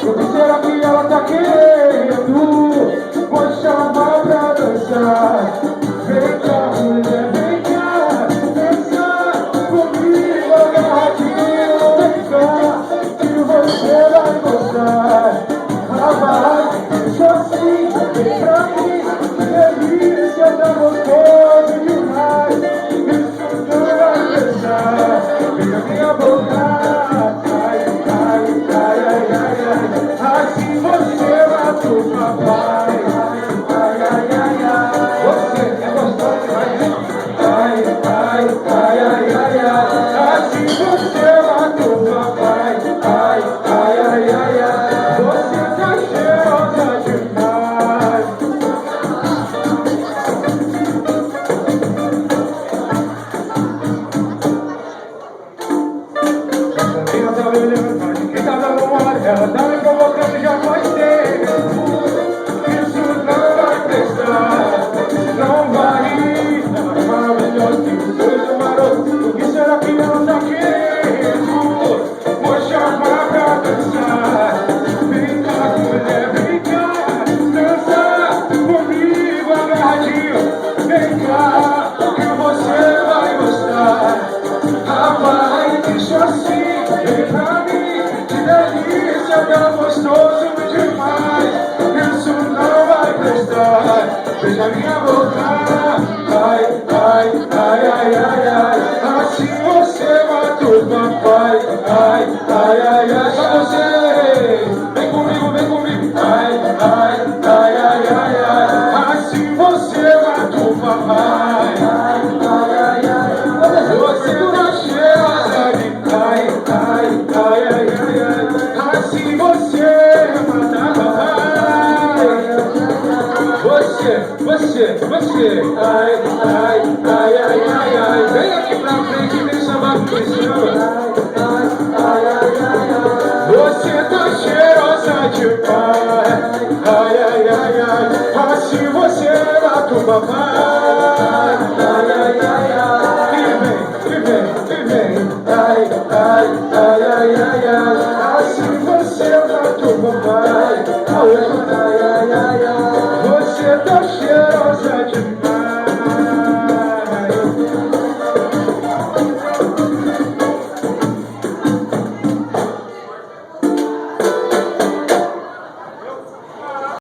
O que será que ela tá querendo? Vou chamar pra dançar. Vem cá, mulher, vem cá, dançar comigo agarradinho. Vem cá, que você vai gostar. Rapaz, deixa assim, vem pra mim. Que delícia, tá gostoso demais. Isso tu vai pensar. Vem na minha boca. Assim você mata o papai. Ai, ai, ai, ai. Você é gostoso demais, hein? Ai, ai, ai, ai, ai, ai. Assim você mata o papai. Ai, ai, ai, ai, ai. Você tá cheirosa demais. Quem tá me olhando, quem tá dando mole, ela tá me provocando já faz tempo. Isso não vai prestar, não vai. Ela é maravilhosa, tem um sorriso maroto. O que será que ela tá querendo? Vou chamar pra dançar. Vem cá, mulher, vem cá, dança comigo agarradinho. Vem cá, que você vai gostar. Rapaz, deixa assim. Vem pra mim, que delícia, tá gostoso demais. Isso não vai prestar. Beija minha boca. Ai, ai, ai, ai, ai, ai. Assim você mata o papai. Ai, ai, ai, ai. Só você. Vem comigo, vem comigo. Ai, ai, ai, ai, ai, ai. Assim você mata o papai. Ai, ai, ai, ai. Você tá cheirosa de ai, ai, ai, ai, ai, ai. Assim você mata papai. Você. Ai, ai, ai, ai, ai, ai. Vem aqui pra frente e vem sambar com esse ai, ai, ai, ai, ai. Você tá cheirosa demais. Ai, ai, ai, ai. Assim você mata o papai. Ai, ai, ai, ai. E vem. Ai, ai, ai, ai, ai, ai. Assim você mata o papai. Ai, ai, ai, ai.